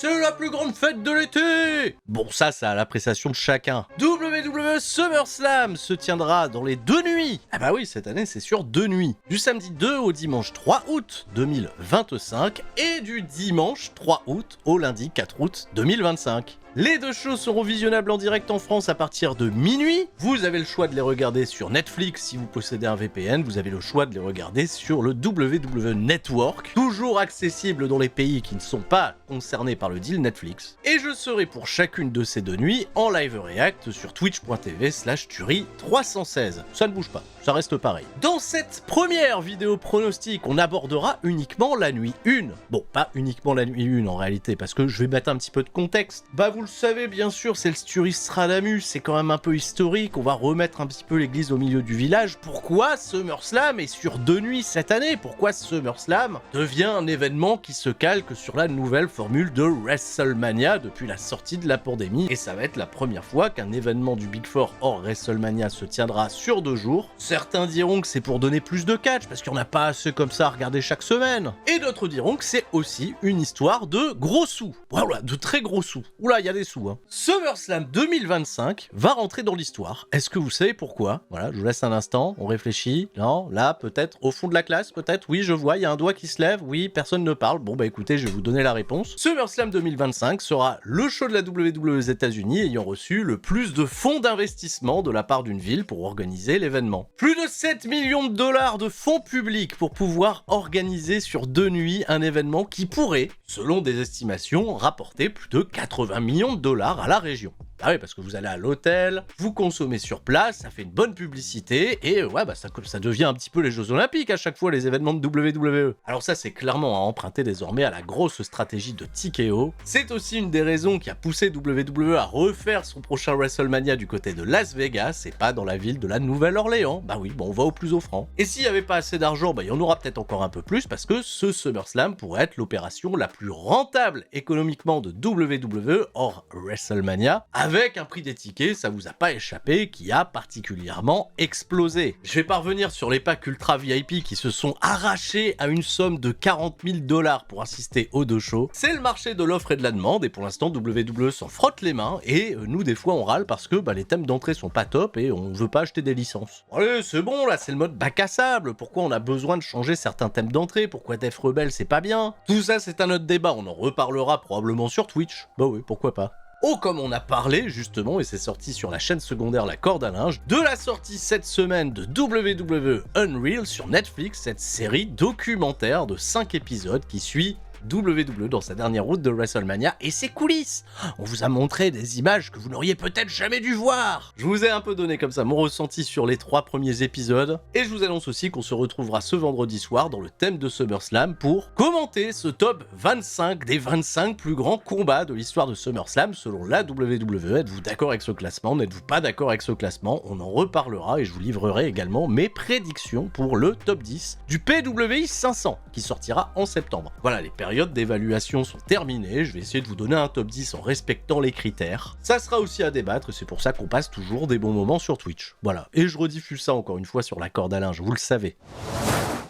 C'est la plus grande fête de l'été. Bon, ça à l'appréciation de chacun. WWE SummerSlam se tiendra dans les 2 nuits. Ah bah oui, cette année c'est sur 2 nuits. Du samedi 2 au dimanche 3 août 2025 et du dimanche 3 août au lundi 4 août 2025. Les 2 shows seront visionnables en direct en France à partir de minuit. Vous avez le choix de les regarder sur Netflix si vous possédez un VPN. Vous avez le choix de les regarder sur le WWE Network, toujours accessible dans les pays qui ne sont pas concernés par le deal Netflix. Et je serai pour chacune de ces 2 nuits en live react sur twitch.tv/Turi316. Ça ne bouge pas, ça reste pareil. Dans cette première vidéo pronostic, on abordera uniquement la nuit 1. Bon, pas uniquement la nuit 1 en réalité, parce que je vais mettre un petit peu de contexte. Bah vous le savez bien sûr, c'est le Sturistradamus, c'est quand même un peu historique, on va remettre un petit peu l'église au milieu du village. Pourquoi SummerSlam est sur 2 nuits cette année? Pourquoi SummerSlam devient un événement qui se calque sur la nouvelle formule de WrestleMania depuis la sortie de la pandémie? Et ça va être la première fois qu'un événement du Big Four hors WrestleMania se tiendra sur 2 jours. Certains diront que c'est pour donner plus de catch, parce qu'il n'y en a pas assez comme ça à regarder chaque semaine. Et d'autres diront que c'est aussi une histoire de gros sous. Voilà, de très gros sous. Oula, il y a des sous, hein. SummerSlam 2025 va rentrer dans l'histoire. Est-ce que vous savez pourquoi? Voilà, je vous laisse un instant, on réfléchit. Non, là, peut-être, au fond de la classe, peut-être. Oui, je vois, il y a un doigt qui se lève. Oui, personne ne parle. Bon, bah écoutez, je vais vous donner la réponse. SummerSlam 2025 sera le show de la WWE aux États-Unis ayant reçu le plus de fonds d'investissement de la part d'une ville pour organiser l'événement. Plus de 7 millions de dollars de fonds publics pour pouvoir organiser sur 2 nuits un événement qui pourrait, selon des estimations, rapporter plus de 80 millions de dollars à la région. Ah oui, parce que vous allez à l'hôtel, vous consommez sur place, ça fait une bonne publicité, et ouais, bah ça devient un petit peu les Jeux Olympiques à chaque fois, les événements de WWE. Alors ça, c'est clairement à emprunter désormais à la grosse stratégie de TKO. C'est aussi une des raisons qui a poussé WWE à refaire son prochain WrestleMania du côté de Las Vegas, et pas dans la ville de la Nouvelle-Orléans. Bah oui, bon, on va au plus offrant. Et s'il n'y avait pas assez d'argent, bah il y en aura peut-être encore un peu plus, parce que ce SummerSlam pourrait être l'opération la plus rentable économiquement de WWE hors WrestleMania, avec un prix des tickets, ça vous a pas échappé, qui a particulièrement explosé. Je vais pas revenir sur les packs ultra VIP qui se sont arrachés à une somme de 40 000 $ pour assister aux 2 shows. C'est le marché de l'offre et de la demande, et pour l'instant WWE s'en frotte les mains, et nous des fois on râle parce que les thèmes d'entrée sont pas top et on veut pas acheter des licences. Allez, c'est bon là, c'est le mode bac à sable, pourquoi on a besoin de changer certains thèmes d'entrée, pourquoi Def Rebel c'est pas bien? Tout ça c'est un autre débat, on en reparlera probablement sur Twitch. Bah oui, pourquoi pas. Oh, comme on a parlé justement, et c'est sorti sur la chaîne secondaire La Corde à Linge, de la sortie cette semaine de WWE Unreal sur Netflix, cette série documentaire de 5 épisodes qui suit WWE dans sa dernière route de WrestleMania et ses coulisses. On vous a montré des images que vous n'auriez peut-être jamais dû voir. Je vous ai un peu donné comme ça mon ressenti sur les 3 premiers épisodes, et je vous annonce aussi qu'on se retrouvera ce vendredi soir dans le thème de SummerSlam pour commenter ce top 25 des 25 plus grands combats de l'histoire de SummerSlam selon la WWE. Êtes-vous d'accord avec ce classement? N'êtes-vous pas d'accord avec ce classement? On en reparlera et je vous livrerai également mes prédictions pour le top 10 du PWI 500 qui sortira en septembre. Voilà, les périodes d'évaluation sont terminées, je vais essayer de vous donner un top 10 en respectant les critères. Ça sera aussi à débattre, et c'est pour ça qu'on passe toujours des bons moments sur Twitch. Voilà, et je rediffuse ça encore une fois sur La Corde à Linge, vous le savez.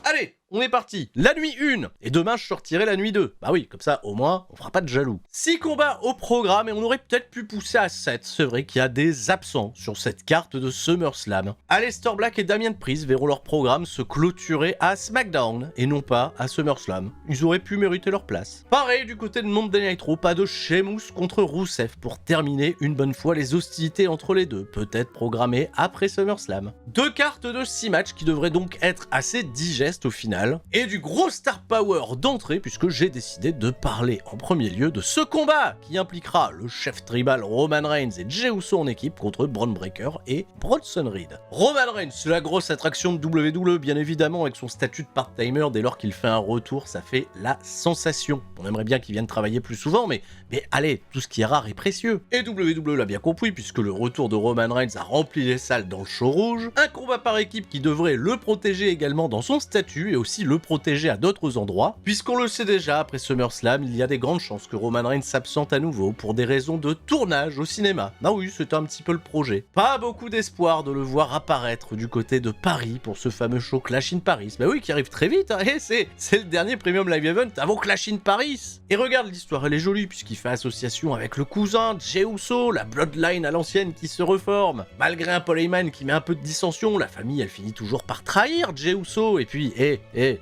Allez, on est parti. La nuit 1. Et demain, je sortirai la nuit 2. Bah oui, comme ça, au moins, on fera pas de jaloux. 6 combats au programme et on aurait peut-être pu pousser à 7. C'est vrai qu'il y a des absents sur cette carte de SummerSlam. Aleister Black et Damien Priest verront leur programme se clôturer à SmackDown et non pas à SummerSlam. Ils auraient pu mériter leur place. Pareil, du côté de Monday Night Raw, pas de Sheamus contre Rusev pour terminer une bonne fois les hostilités entre les deux, peut-être programmées après SummerSlam. 2 cartes de 6 matchs qui devraient donc être assez digestes au final. Et du gros star power d'entrée, puisque j'ai décidé de parler en premier lieu de ce combat qui impliquera le chef tribal Roman Reigns et Jey Uso en équipe contre Bron Breakker et Bronson Reed. Roman Reigns, c'est la grosse attraction de WWE, bien évidemment, avec son statut de part-timer. Dès lors qu'il fait un retour, ça fait la sensation. On aimerait bien qu'il vienne travailler plus souvent, mais allez, tout ce qui est rare est précieux. Et WWE l'a bien compris, puisque le retour de Roman Reigns a rempli les salles dans le show rouge. Un combat par équipe qui devrait le protéger également dans son statut et aussi aussi le protéger à d'autres endroits, puisqu'on le sait déjà, après SummerSlam, il y a des grandes chances que Roman Reigns s'absente à nouveau pour des raisons de tournage au cinéma. Ah oui, c'était un petit peu le projet. Pas beaucoup d'espoir de le voir apparaître du côté de Paris pour ce fameux show Clash in Paris. Bah oui, qui arrive très vite, hein, et c'est le dernier Premium Live Event avant Clash in Paris. Et regarde, l'histoire elle est jolie, puisqu'il fait association avec le cousin de Jey Uso, la Bloodline à l'ancienne qui se reforme. Malgré un Paul Heyman qui met un peu de dissension, la famille elle finit toujours par trahir Jey Uso, et puis,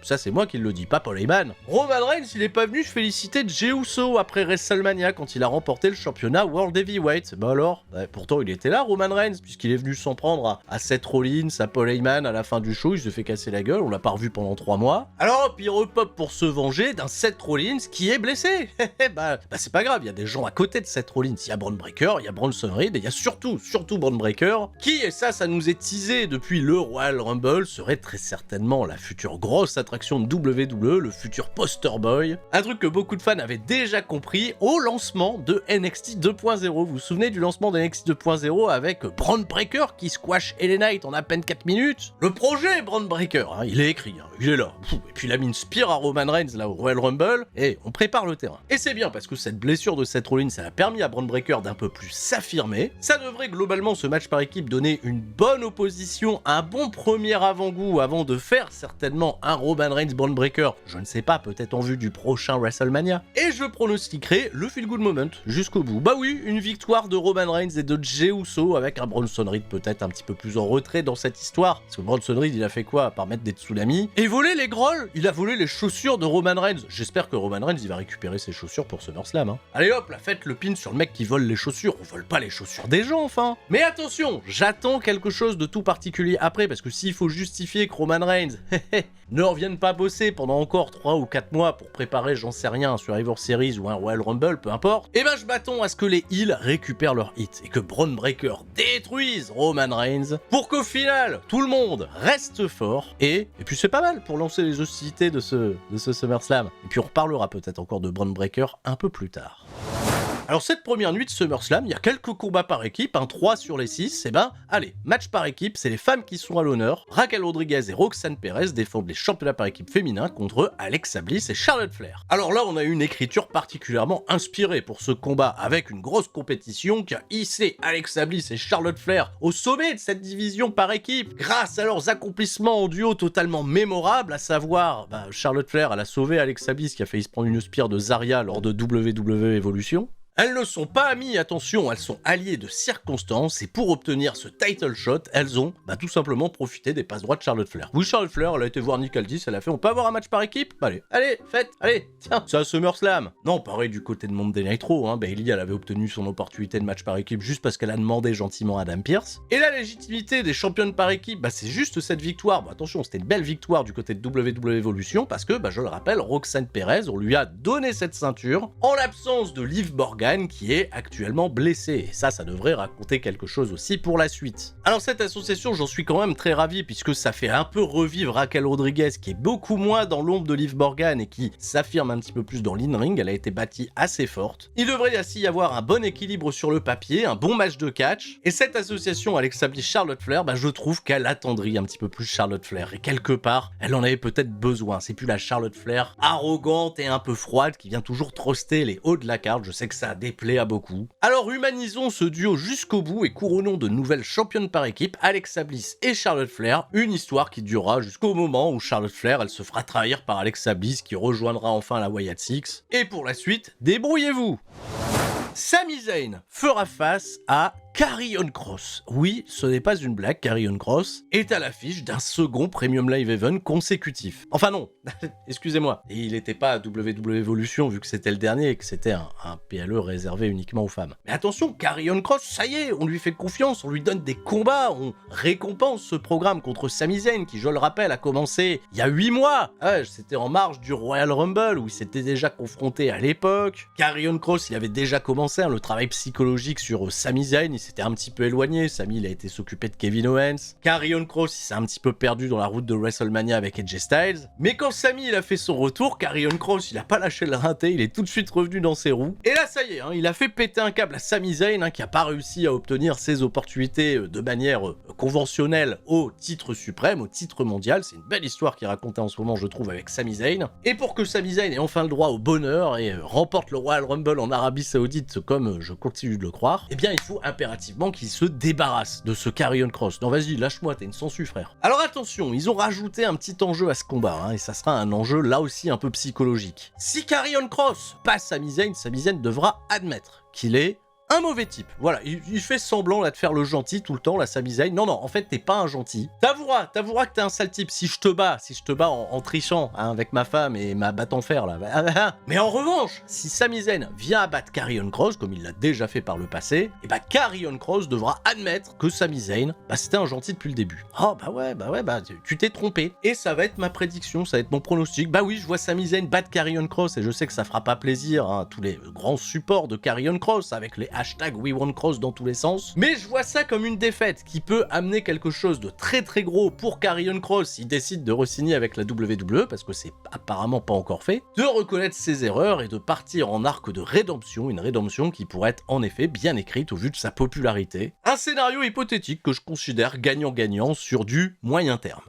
ça c'est moi qui le dis, pas Paul Heyman. Roman Reigns, il est pas venu féliciter Jey Uso après WrestleMania quand il a remporté le championnat World Heavyweight. Bah alors, pourtant il était là, Roman Reigns, puisqu'il est venu s'en prendre à Seth Rollins, à Paul Heyman à la fin du show, il se fait casser la gueule, on l'a pas revu pendant 3 mois. Alors hop, il repop pour se venger d'un Seth Rollins qui est blessé. bah c'est pas grave, il y a des gens à côté de Seth Rollins, il y a Braun Breaker, il y a Bronson Reed, et il y a surtout Braun Breaker, qui, et ça nous est teasé depuis le Royal Rumble, serait très certainement la future grosse attraction de WWE, le futur poster boy. Un truc que beaucoup de fans avaient déjà compris au lancement de NXT 2.0. Vous vous souvenez du lancement de NXT 2.0 avec Braun Breaker qui squash LA Knight en à peine 4 minutes? Le projet Braun Breaker, hein, il est écrit, hein, il est là. Et puis il a mis une spear à Roman Reigns là au Royal Rumble, et on prépare le terrain. Et c'est bien parce que cette blessure de Seth Rollins, ça a permis à Braun Breaker d'un peu plus s'affirmer. Ça devrait globalement, ce match par équipe, donner une bonne opposition, un bon premier avant-goût avant de faire certainement un Roman Reigns Braun Breaker, je ne sais pas, peut-être en vue du prochain WrestleMania. Et je pronostiquerai le feel good moment jusqu'au bout. Bah oui, une victoire de Roman Reigns et de Jey Uso avec un Bronson Reed peut-être un petit peu plus en retrait dans cette histoire. Parce que Bronson Reed, il a fait quoi à part mettre des tsunamis et voler les grolls? Il a volé les chaussures de Roman Reigns. J'espère que Roman Reigns, il va récupérer ses chaussures pour SummerSlam. Hein. Allez hop, là, faites le pin sur le mec qui vole les chaussures. On vole pas les chaussures des gens, enfin. Mais attention, j'attends quelque chose de tout particulier après, parce que s'il faut justifier que Roman Reigns ne revienne pas bosser pendant encore 3 ou 4 mois pour préparer, j'en sais rien, un Survivor Series ou un Royal Rumble, peu importe, et ben je m'attends à ce que les heels récupèrent leur hit et que Braun Breaker détruise Roman Reigns pour qu'au final, tout le monde reste fort et puis c'est pas mal pour lancer les hostilités de ce SummerSlam. Et puis on reparlera peut-être encore de Braun Breaker un peu plus tard. Alors cette première nuit de SummerSlam, il y a quelques combats par équipe, 3 sur les 6, et ben allez, match par équipe, c'est les femmes qui sont à l'honneur. Raquel Rodriguez et Roxanne Perez défendent les championnats par équipe féminins contre Alexa Bliss et Charlotte Flair. Alors là, on a eu une écriture particulièrement inspirée pour ce combat, avec une grosse compétition qui a hissé Alexa Bliss et Charlotte Flair au sommet de cette division par équipe, grâce à leurs accomplissements en duo totalement mémorables, à savoir, Charlotte Flair, elle a sauvé Alexa Bliss qui a failli se prendre une spear de Zarya lors de WWE Evolution. Elles ne sont pas amies, attention, elles sont alliées de circonstances, et pour obtenir ce title shot, elles ont tout simplement profité des passes droits de Charlotte Flair. Oui, Charlotte Flair, elle a été voir Nick Aldis, elle a fait, on peut avoir un match par équipe? Allez, faites, allez, tiens, c'est un SummerSlam. Non, pareil du côté de Monday Night Raw, Bayley, elle avait obtenu son opportunité de match par équipe juste parce qu'elle a demandé gentiment à Adam Pearce. Et la légitimité des championnes par équipe, c'est juste cette victoire. Bon, attention, c'était une belle victoire du côté de WWE Evolution, parce que, je le rappelle, Roxanne Perez, on lui a donné cette ceinture en l'absence de Liv Morgan, qui est actuellement blessé. Et ça devrait raconter quelque chose aussi pour la suite. Alors cette association, j'en suis quand même très ravi, puisque ça fait un peu revivre Raquel Rodriguez, qui est beaucoup moins dans l'ombre de Liv Morgan et qui s'affirme un petit peu plus dans l'in-ring. Elle a été bâtie assez forte. Il devrait ainsi y avoir un bon équilibre sur le papier, un bon match de catch. Et cette association Alexa Bliss Charlotte Flair, je trouve qu'elle attendrit un petit peu plus Charlotte Flair. Et quelque part, elle en avait peut-être besoin. C'est plus la Charlotte Flair arrogante et un peu froide qui vient toujours truster les hauts de la carte. Je sais que ça déplaît à beaucoup. Alors humanisons ce duo jusqu'au bout et couronnons de nouvelles championnes par équipe, Alexa Bliss et Charlotte Flair, une histoire qui durera jusqu'au moment où Charlotte Flair, elle se fera trahir par Alexa Bliss qui rejoindra enfin la Wyatt Six. Et pour la suite, débrouillez-vous. Sami Zayn fera face à Karrion Kross. Oui, ce n'est pas une blague, Karrion Kross est à l'affiche d'un second Premium Live Event consécutif. Enfin non, excusez-moi. Et il n'était pas à WWE Evolution vu que c'était le dernier et que c'était un PLE réservé uniquement aux femmes. Mais attention, Karrion Kross, ça y est, on lui fait confiance, on lui donne des combats, on récompense ce programme contre Sami Zayn qui, je le rappelle, a commencé il y a 8 mois. C'était en marge du Royal Rumble où il s'était déjà confronté à l'époque. Karrion Kross, il avait déjà commencé le travail psychologique sur Sami Zayn, il s'était un petit peu éloigné, Sami il a été s'occuper de Kevin Owens, Karrion Kross il s'est un petit peu perdu dans la route de WrestleMania avec AJ Styles, mais quand Sami il a fait son retour, Karrion Kross il a pas lâché le rinté, il est tout de suite revenu dans ses roues, et là là, ça y est, hein, il a fait péter un câble à Sami Zayn, hein, qui a pas réussi à obtenir ses opportunités de manière conventionnelle au titre suprême, au titre mondial. C'est une belle histoire qui est racontée en ce moment, je trouve, avec Sami Zayn. Et pour que Sami Zayn ait enfin le droit au bonheur et remporte le Royal Rumble en Arabie Saoudite, comme je continue de le croire, eh bien, il faut impérativement qu'il se débarrasse de ce Karrion Kross. Non, vas-y, lâche-moi, t'es une sangsue, frère. Alors attention, ils ont rajouté un petit enjeu à ce combat, hein, et ça sera un enjeu là aussi un peu psychologique. Si Karrion Kross passe Sami Zayn devra admettre qu'il est un mauvais type. Voilà, il fait semblant là de faire le gentil tout le temps, la Sami Zayn. Non, en fait, t'es pas un gentil. T'avoueras que t'es un sale type si je te bats en trichant, hein, avec ma femme et ma batte en fer, là. Mais en revanche, si Sami Zayn vient abattre Karrion Kross, comme il l'a déjà fait par le passé, et bah Karrion Kross devra admettre que Sami Zayn, c'était un gentil depuis le début. Oh, tu t'es trompé. Et ça va être ma prédiction, ça va être mon pronostic. Bah oui, je vois Sami Zayn battre Karrion Kross, et je sais que ça fera pas plaisir, hein, tous les grands supports de Karrion Kross, avec les hashtag WeWantCross dans tous les sens. Mais je vois ça comme une défaite qui peut amener quelque chose de très très gros pour Karrion Kross s'il décide de re-signer avec la WWE, parce que c'est apparemment pas encore fait, de reconnaître ses erreurs et de partir en arc de rédemption, une rédemption qui pourrait être en effet bien écrite au vu de sa popularité. Un scénario hypothétique que je considère gagnant-gagnant sur du moyen terme.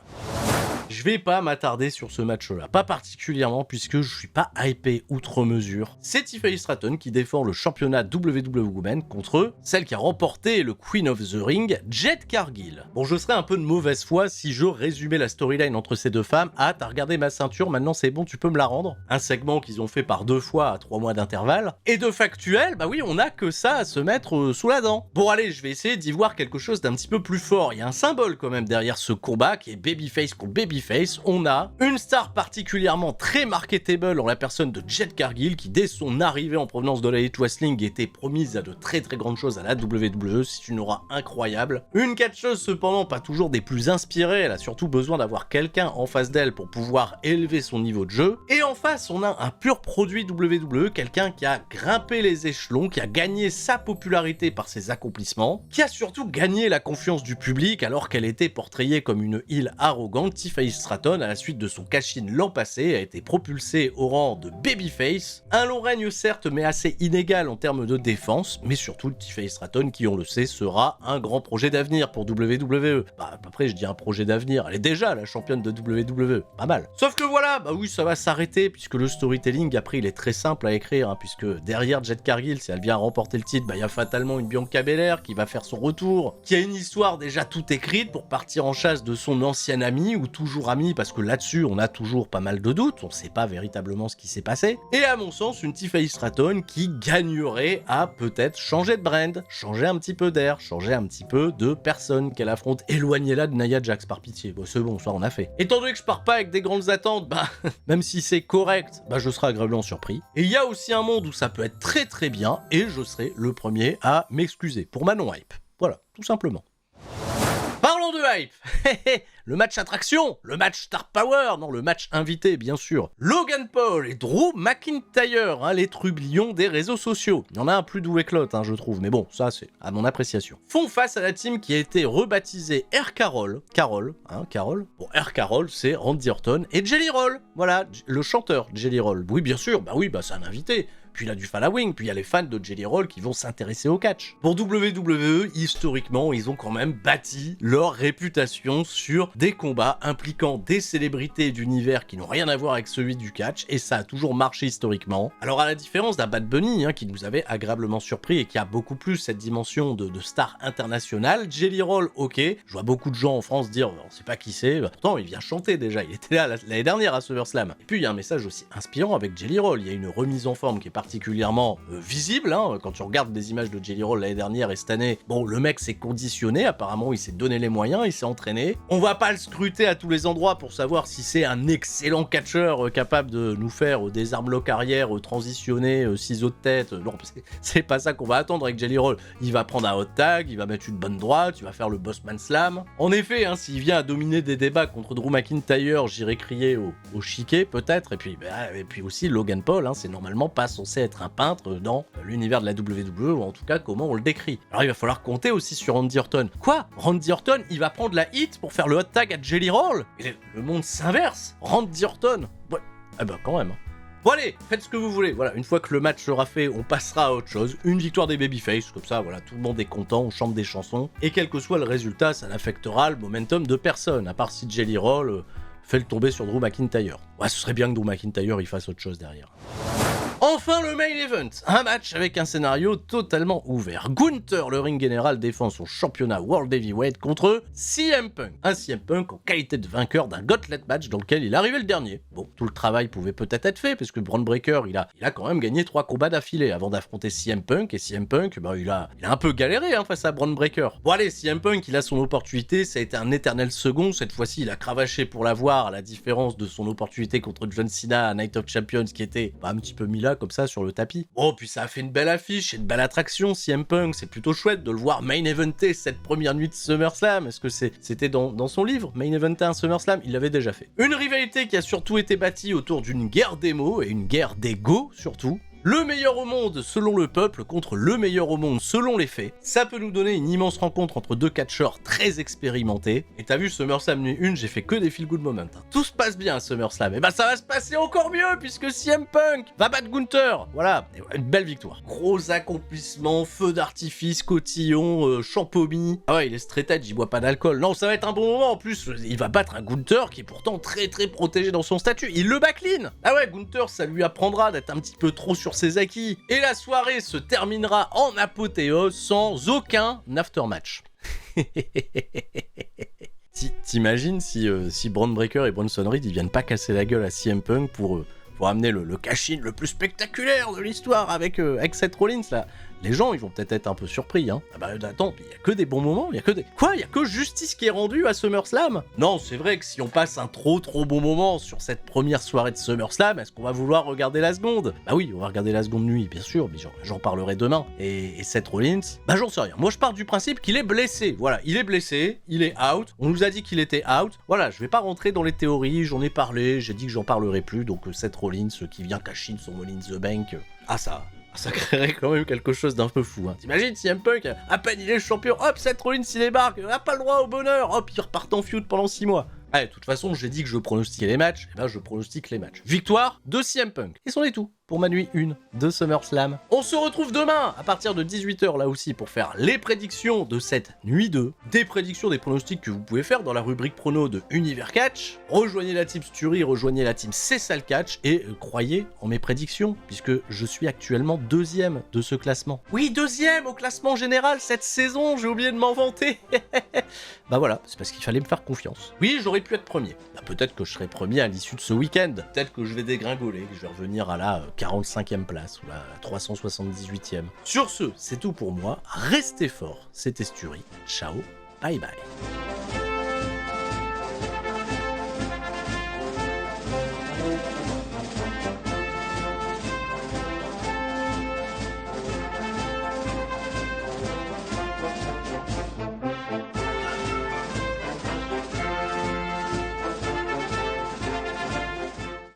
Je vais pas m'attarder sur ce match-là, pas particulièrement puisque je suis pas hypé outre mesure. C'est Tiffany Stratton qui défend le championnat WWE Women contre celle qui a remporté le Queen of the Ring, Jade Cargill. Bon, je serais un peu de mauvaise foi si je résumais la storyline entre ces deux femmes. Ah, t'as regardé ma ceinture, maintenant c'est bon, tu peux me la rendre. Un segment qu'ils ont fait par 2 fois à 3 mois d'intervalle. Et de factuel, bah oui, on a que ça à se mettre sous la dent. Bon allez, je vais essayer d'y voir quelque chose d'un petit peu plus fort. Il y a un symbole quand même derrière ce combat qui est babyface contre babyface. On a une star particulièrement très marketable en la personne de Jade Cargill qui dès son arrivée en provenance de la Elite Wrestling était promise à de très très grandes choses à la WWE, c'est une aura incroyable. Une catcheuse cependant pas toujours des plus inspirées, elle a surtout besoin d'avoir quelqu'un en face d'elle pour pouvoir élever son niveau de jeu. Et en face on a un pur produit WWE, quelqu'un qui a grimpé les échelons, qui a gagné sa popularité par ses accomplissements, qui a surtout gagné la confiance du public alors qu'elle était portrayée comme une heel arrogante. Tiffany Stratton, à la suite de son cash-in l'an passé, a été propulsé au rang de babyface. Un long règne certes, mais assez inégal en termes de défense, mais surtout Tiffany Stratton qui, on le sait, sera un grand projet d'avenir pour WWE. Bah après je dis un projet d'avenir, elle est déjà la championne de WWE, pas mal. Sauf que voilà, bah oui, ça va s'arrêter puisque le storytelling après il est très simple à écrire, hein, puisque derrière Jade Cargill, si elle vient remporter le titre, bah il y a fatalement une Bianca Belair qui va faire son retour, qui a une histoire déjà toute écrite pour partir en chasse de son ancien ami ou toujours ami, parce que là-dessus on a toujours pas mal de doutes, on sait pas véritablement ce qui s'est passé, et à mon sens une Tiffany Stratton qui gagnerait à peut-être changer de brand, changer un petit peu d'air, changer un petit peu de personne qu'elle affronte. Éloignez-la de Nia Jax par pitié, bon, c'est bon, ça on a fait. Étant donné que je pars pas avec des grandes attentes, bah même si c'est correct, bah je serai agréablement surpris. Et il y a aussi un monde où ça peut être très très bien, et je serai le premier à m'excuser pour ma non-hype. Voilà, tout simplement. Parlons de hype. Le match attraction, le match star power, non, le match invité bien sûr. Logan Paul et Drew McIntyre, hein, les trublions des réseaux sociaux. Il y en a un plus doué que l'autre, hein, je trouve, mais bon, ça c'est à mon appréciation. Font face à la team qui a été rebaptisée Air Carol. Carol. Bon, Air Carol, c'est Randy Orton et Jelly Roll. Voilà, le chanteur Jelly Roll. Oui, bien sûr, bah oui, bah c'est un invité. Puis il a du following, puis il y a les fans de Jelly Roll qui vont s'intéresser au catch. Pour WWE, historiquement, ils ont quand même bâti leur réputation sur des combats impliquant des célébrités d'univers qui n'ont rien à voir avec celui du catch, et ça a toujours marché historiquement. Alors à la différence d'un Bad Bunny, hein, qui nous avait agréablement surpris et qui a beaucoup plus cette dimension de star internationale, Jelly Roll, ok, je vois beaucoup de gens en France dire on sait pas qui c'est, bah, pourtant il vient chanter déjà, il était là l'année dernière à SummerSlam. Et puis il y a un message aussi inspirant avec Jelly Roll, il y a une remise en forme qui est particulièrement visible, hein, quand tu regardes des images de Jelly Roll l'année dernière et cette année, bon, le mec s'est conditionné, apparemment il s'est donné les moyens, il s'est entraîné. On va pas le scruter à tous les endroits pour savoir si c'est un excellent catcheur capable de nous faire des armlocks arrière, transitionner, ciseaux de tête. Non, c'est pas ça qu'on va attendre avec Jelly Roll. Il va prendre un hot tag, il va mettre une bonne droite, il va faire le Bossman Slam. En effet, hein, s'il vient à dominer des débats contre Drew McIntyre, j'irai crier au chiquet peut-être, et puis aussi Logan Paul, hein, c'est normalement pas censé être un peintre dans l'univers de la WWE, ou en tout cas comment on le décrit. Alors il va falloir compter aussi sur Randy Orton. Quoi ? Randy Orton, il va prendre la hit pour faire le hot tag à Jelly Roll ? Et le monde s'inverse. Randy Orton ? Ouais, eh ben quand même. Bon allez, faites ce que vous voulez. Voilà, une fois que le match sera fait, on passera à autre chose. Une victoire des babyface, comme ça, voilà, tout le monde est content, on chante des chansons. Et quel que soit le résultat, ça n'affectera le momentum de personne, à part si Jelly Roll fait le tomber sur Drew McIntyre. Ouais, ce serait bien que Drew McIntyre il fasse autre chose derrière. Enfin le main event, un match avec un scénario totalement ouvert. Gunther, le ring général, défend son championnat World Heavyweight contre CM Punk. Un CM Punk en qualité de vainqueur d'un gauntlet match dans lequel il arrivait le dernier. Bon, tout le travail pouvait peut-être être fait, parce que Bron Breakker, il a quand même gagné 3 combats d'affilée avant d'affronter CM Punk, et CM Punk, bah, il a un peu galéré face à Bron Breakker. Bon allez, CM Punk, il a son opportunité, ça a été un éternel second, cette fois-ci il a cravaché pour l'avoir, à la différence de son opportunité contre John Cena à Night of Champions, qui était un petit peu mis là, comme ça, sur le tapis. Bon, puis ça a fait une belle affiche et une belle attraction, CM Punk, c'est plutôt chouette de le voir main eventer cette première nuit de SummerSlam. Est-ce que c'était dans son livre, main eventer un SummerSlam? Il l'avait déjà fait. Une rivalité qui a surtout été bâtie autour d'une guerre d'émo et une guerre d'ego, surtout. Le meilleur au monde selon le peuple contre le meilleur au monde selon les faits. Ça peut nous donner une immense rencontre entre deux catcheurs très expérimentés. Et t'as vu, SummerSlam nuit 1, j'ai fait que des feel good moments. Tout se passe bien à SummerSlam. Et bah ça va se passer encore mieux puisque CM Punk va battre Gunther. Voilà, une belle victoire. Gros accomplissement, feu d'artifice, cotillon, champomis. Ah ouais, il est straight edge, il boit pas d'alcool. Non, ça va être un bon moment. En plus, il va battre un Gunther qui est pourtant très très protégé dans son statut. Il le bat clean. Ah ouais, Gunther, ça lui apprendra d'être un petit peu trop sur ses acquis. Et la soirée se terminera en apothéose sans aucun aftermatch. T'imagines si Bron Breakker et Bronson Reed ils viennent pas casser la gueule à CM Punk pour amener le cash-in le plus spectaculaire de l'histoire avec Seth Rollins là. Les gens, ils vont peut-être être un peu surpris, hein. Ah bah attends, il y a que des bons moments, il y a que des... Quoi? Il y a que justice qui est rendue à SummerSlam? Non, c'est vrai que si on passe un trop bon moment sur cette première soirée de SummerSlam, est-ce qu'on va vouloir regarder la seconde? Bah oui, on va regarder la seconde nuit, bien sûr, mais j'en parlerai demain. Et Seth Rollins, bah j'en sais rien. Moi, je pars du principe qu'il est blessé. Voilà, il est blessé, il est out. On nous a dit qu'il était out. Voilà, je vais pas rentrer dans les théories, j'en ai parlé, j'ai dit que j'en parlerai plus, donc Seth Rollins qui vient cash in son Money in the Bank. Ah ça créerait quand même quelque chose d'un peu fou. Hein. T'imagines CM Punk, à peine il est champion, hop, Seth Rollins il débarque, a pas le droit au bonheur, hop, il repart en feud pendant 6 mois. Ouais, de toute façon, j'ai dit que je pronostiquais les matchs, et ben je pronostique les matchs. Victoire de CM Punk. Et c'en est tout pour ma nuit 1 de SummerSlam. On se retrouve demain à partir de 18h là aussi pour faire les prédictions de cette nuit 2. Des prédictions, des pronostics que vous pouvez faire dans la rubrique prono de Univers Catch. Rejoignez la team Sturi, rejoignez la team Cessal Catch et croyez en mes prédictions puisque je suis actuellement 2e de ce classement. Oui, 2e au classement général cette saison, j'ai oublié de m'en vanter. Bah voilà, c'est parce qu'il fallait me faire confiance. Oui, j'aurais pu être premier. Bah, peut-être que je serai premier à l'issue de ce week-end. Peut-être que je vais dégringoler, que je vais revenir à la 45e place ou la 378e. Sur ce, c'est tout pour moi. Restez forts, c'était Sturi. Ciao, bye bye.